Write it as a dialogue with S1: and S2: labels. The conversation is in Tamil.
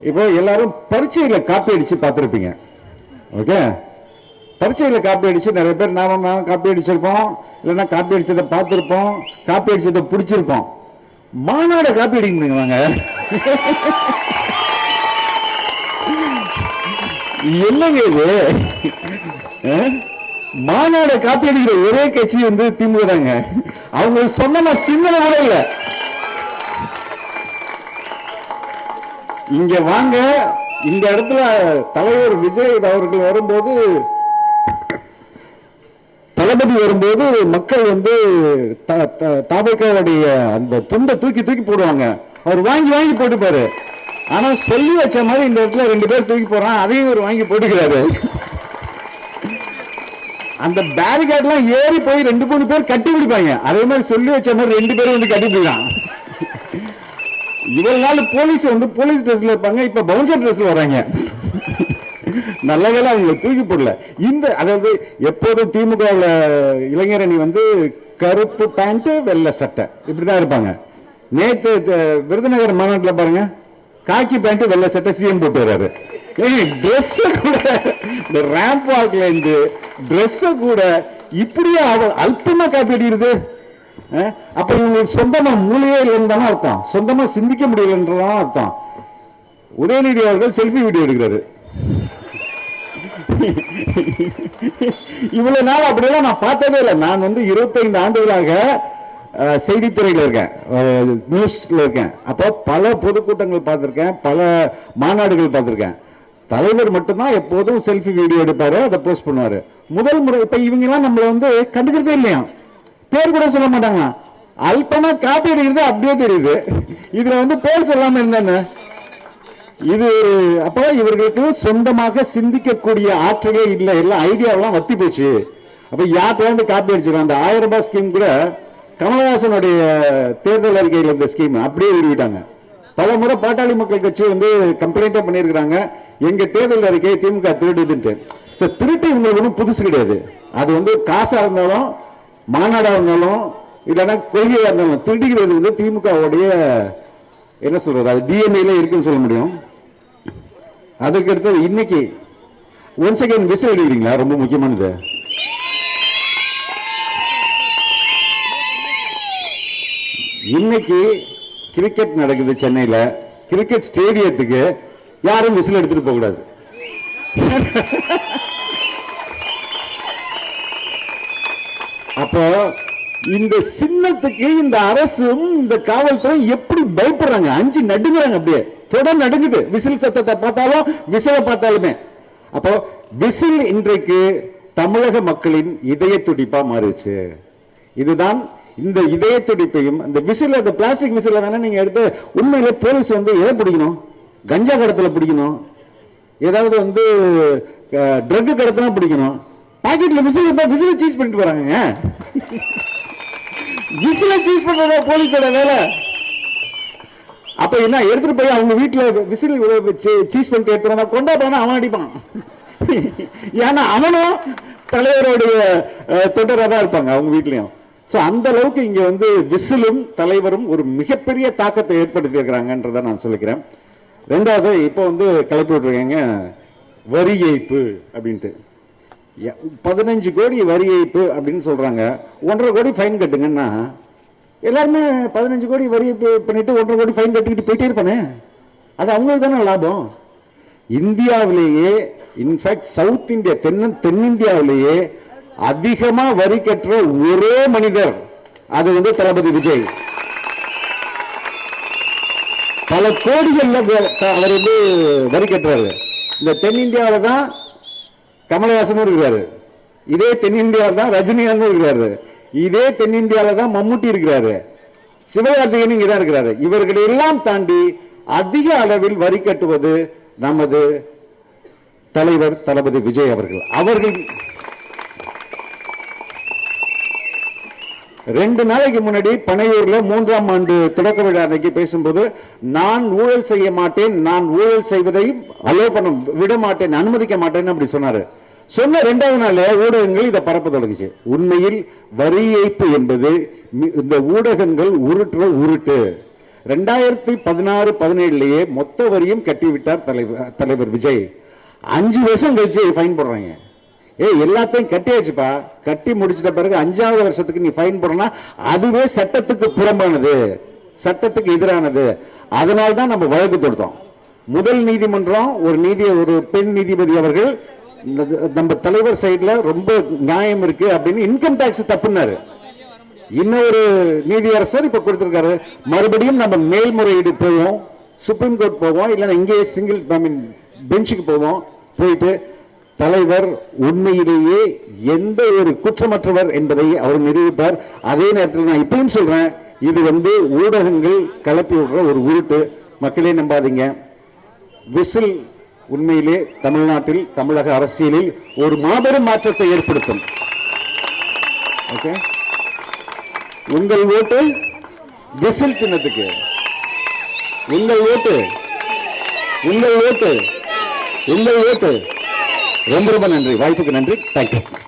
S1: இப்போ எல்லாரும் பரீட்சையில காப்பி அடிச்சு பார்த்துருப்பீங்க. ஓகே, பரீட்சையில காப்பி அடிச்சு நிறைய பேர் நாம காப்பி அடிச்சிருப்போம், இல்லைன்னா காப்பி அடிச்சதை பார்த்துருப்போம், காப்பி அடிச்சதை பிடிச்சிருப்போம். மாநாட காப்பி அடிக்க முடியுமாங்க? என்னங்க இது? மாநாட காப்பி அடிக்கிற ஒரே கட்சி வந்து திமுக தாங்க. அவங்க சொந்தமா சிந்தனை கூட இல்லை. இங்க வாங்க, இந்த இடத்துல தலைவர் விஜய் அவர்கள் வரும்போது, தளபதி வரும்போது மக்கள் வந்து தாபேக்காவுடைய அந்த துண்டை தூக்கி தூக்கி போடுவாங்க. அவர் வாங்கி வாங்கி போட்டுப்பாரு. ஆனா சொல்லி வச்ச மாதிரி இந்த இடத்துல 2 பேர் தூக்கி போறான், அதையும் ஒரு வாங்கி போட்டுக்கிறாரு. அந்த பேரிகார்ட்லாம் ஏறி போய் 2-3 பேர் கட்டி பிடிப்பாங்க. அதே மாதிரி சொல்லி வச்ச மாதிரி 2 பேரும் வந்து கட்டி பிடிக்கலாம். இவ்வளவு நாள் போலீஸ் வந்து போலீஸ் ட்ரெஸ்ல இருப்பாங்க, இப்ப பவுன்சர் ட்ரெஸ்ல வராங்க. நல்ல வேலை அவங்க தூக்கி போடல. இந்த அதாவது எப்போதும் திமுக இளைஞரணி வந்து கருப்பு பேண்ட் வெள்ளை சட்டை இப்படிதான் இருப்பாங்க. நேத்து விருதுநகர் மாநாட்டில் பாருங்க, காக்கி பேண்ட் வெள்ளை சட்டை சிஎம் போட்டு வர்றாரு. ட்ரெஸ் கூட இந்த ரேம்ப் வாக்ல இருந்து ட்ரெஸ் கூட இப்படியே அல்பமா காப்பி அடிக்கிறது. அப்ப இவங்களுக்கு சொந்தமா மூலையே இல்லைன்னு அர்த்தம், சொந்தமா சிந்திக்க முடியலன்றதான் அர்த்தம். உதயநிதி அவர்கள் செல்ஃபி வீடியோ எடுக்கிறாரு. இவ்வளவு நாள் அப்படியெல்லாம் நான் பார்த்ததே இல்லை. நான் வந்து 25 ஆண்டுகளாக செய்தித்துறையில் இருக்கேன், நியூஸ்ல இருக்கேன். அப்போ பல பொதுக்கூட்டங்கள் பார்த்திருக்கேன், பல மாநாடுகள் பார்த்திருக்கேன். தலைவர் மட்டும்தான் எப்போதும் செல்ஃபி வீடியோ எடுப்பாரு, அதை போஸ்ட் பண்ணுவாரு. முதல் முறை இப்ப இவங்க எல்லாம் நம்மள வந்து கண்டுக்கிறதே இல்லையா, பேர் கூட சொல்ல மாட்டாங்க. அல்பமா காப்பி அடிக்கிறது அப்படியே தெரியுது. இதுல வந்து பேர் சொல்லாம இருந்தானே இது. அப்ப இவர்களுக்கு சொந்தமாக சிந்திக்கக்கூடிய ஆற்றலே இல்லை, எல்லாம் ஐடியாவெல்லாம் வத்தி போச்சு. அப்ப யார்கிட்ட வந்து காப்பி அடிச்சிருக்காங்க. அந்த 1000 ரூபாய் ஸ்கீம் கூட கமலஹாசனுடைய தேர்தல் அறிக்கையில் இந்த ஸ்கீம் அப்படியே விடுவிட்டாங்க. பல முறை பாட்டாளி மக்கள் கட்சி வந்து கம்ப்ளைண்டா பண்ணியிருக்கிறாங்க, எங்க தேர்தல் அறிக்கையை திமுக திருடுதுன்ட்டு. திருட்டு இவங்களுக்கு ஒன்றும் புதுசு கிடையாது. அது வந்து காசா இருந்தாலும், மாநாடா இருந்தாலும், இல்லைன்னா கொள்கையா இருந்தாலும், திருடிக்கிறது வந்து திமுகவுடைய என்ன சொல்றது, அது டிஎன்ஏல இருக்குன்னு சொல்ல முடியும். அதுக்கு அடுத்தது இன்னைக்கு ஒன்ஸ் அகைன் விசில் அடிக்கிறீங்களா, ரொம்ப முக்கியமானது. இன்னைக்கு கிரிக்கெட் நடக்குது சென்னையில. கிரிக்கெட் ஸ்டேடியத்துக்கு யாரும் விசில் எடுத்துட்டு போக கூடாது. அப்போ இந்த சின்னத்துக்கு இந்த அரசும் இந்த காவல்துறை எப்படி பயப்படுறாங்க, அஞ்சு நடுங்குறாங்க, அப்படியே தொடர் நடுங்குது விசில் சத்தத்தை பார்த்தாலும், விசிலை பார்த்தாலுமே. அப்போ விசில் இன்றைக்கு தமிழக மக்களின் இதய துடிப்பா மாறிடுச்சு. இதுதான் இந்த இதய துடிப்பையும் அந்த விசில், அந்த பிளாஸ்டிக் விசில வேணா நீங்க எடுத்து, உண்மையிலே போலீஸ் வந்து எதை பிடிக்கணும், கஞ்சா கடத்தல பிடிக்கணும், ஏதாவது வந்து ட்ரக் கடத்தலாம் பிடிக்கணும். பாக்கெட்ல விசில் இருந்தா விசில சீஸ் பண்ணிட்டு வராங்க. விசில சீஸ் பண்றதா போலீஸோட வேலை. அப்ப என்ன எடுத்துட்டு போய் அவங்க வீட்டுல விசில் சீஸ் பண்ணிட்டு எடுத்துறா கொண்டா போனா அவன் அடிப்பான். ஏன்னா அவனும் தலைவருடைய தொடரா தான் இருப்பாங்க அவங்க வீட்லயும். அந்த அளவுக்கு இங்க வந்து விசிலும் தலைவரும் ஒரு மிகப்பெரிய தாக்கத்தை ஏற்படுத்தி இருக்கிறாங்கன்றதை நான் சொல்லிக்கிறேன். ரெண்டாவது, இப்போ வந்து கிளப்பி விட்டுருக்காங்க வரி ஏய்ப்பு அப்படின்ட்டு. 15 கோடி வரி ஏய்ப்பு அப்படின்னு சொல்றாங்க. 1.5 கோடி ஃபைன் கட்டுங்கன்னா எல்லாருமே 15 கோடி வரி ஏய்ப்பு பண்ணிட்டு 1.5 கோடி ஃபைன் கட்டிக்கிட்டு போயிட்டே இருப்பானே, அது அவங்களுக்கு தானே லாபம். இந்தியாவிலேயே, இன்ஃபேக்ட் சவுத் இந்தியா, தென்னிந்தியாவிலேயே அதிகமா வரி கட்டுற ஒரே மனிதர் அது வந்து தளபதி விஜய். பல கோடிகள் அவர் வந்து வரி கட்டுறாரு. இந்த தென்னிந்தியாவில தான் கமலஹாசனும் இருக்கிறாரு, இதே தென்னிந்தியாவில் தான் ரஜினிகாந்தும் இருக்கிறாரு, இதே தென்னிந்தியாவில தான் மம்முட்டி இருக்கிறாரு, சிவகார்த்திகேயன் இங்கதான் இருக்கிறாரு. இவர்களை எல்லாம் தாண்டி அதிக அளவில் வரி கட்டுவது நமது தலைவர் தளபதி விஜய் அவர்கள். அவர்கள் 2 நாளைக்கு முன்னாடி பனையூர்ல 3ஆம் ஆண்டு தொடக்க விழா அன்னைக்கு பேசும்போது, நான் ஊழல் செய்ய மாட்டேன், நான் ஊழல் செய்வதை அலோ பண்ண விட மாட்டேன், அனுமதிக்க மாட்டேன்னு அப்படி சொன்னாரு. சொன்ன 2வது நாள் ஊடகங்கள் இதை பரப்ப தொடங்குச்சு. உண்மையில் வரி ஏய்ப்பு என்பது இந்த ஊடகங்கள் உருட்டுற உருட்டு. 2016-17 மொத்த வரியும் கட்டிவிட்டார் தலைவர் விஜய். 5 வருஷம் கழிச்சு ஃபைன் போடுறாங்க. எல்லாத்தையும் கட்டியாச்சுப்பா, கட்டி முடிச்சிட்ட பிறகு 5வது வருஷத்துக்கு நீ ஃபைன் போடுறனா அதுவே சட்டத்துக்கு புறம்பானது, சட்டத்துக்கு எதிரானது. அதனால தான் நம்ம வழக்கு தொடுத்தோம். முதல் நீதிமன்றம் ஒரு பெண் நீதிபதி அவர்கள் நம்ம தலைவர் சைடுல ரொம்ப நியாயம் இருக்கு அப்படின்னு இன்கம் டாக்ஸ் தப்புனாரு. இன்னொரு நீதியரசர் இப்ப கொடுத்திருக்காரு. மறுபடியும் நம்ம மேல்முறையீடு போவோம், சுப்ரீம் கோர்ட் போவோம், இல்லைன்னா இங்கே சிங்கிள் பெஞ்சுக்கு போவோம். போயிட்டு தலைவர் உண்மையிலேயே எந்த ஒரு குற்றமற்றவர் என்பதை அவர் நிரூபிப்பார். அதே நேரத்தில் நான் இப்பயும் சொல்றேன், இது ஊடகங்கள் கலப்பி விடுற ஒரு உருட்டு. மக்களே நம்பாதீங்க. விசில் உண்மையிலே தமிழ்நாட்டில், தமிழக அரசியலில் ஒரு மாபெரும் மாற்றத்தை ஏற்படுத்தும். ஓகே, உங்கள் ஓட்டு விசில் சின்னத்துக்கு. உங்கள் ஓட்டு உங்கள் ஓட்டு உங்கள் ஓட்டு. ரொம்ப ரொம்ப நன்றி, வாய்ப்புக்கு நன்றி. தேங்க்யூ.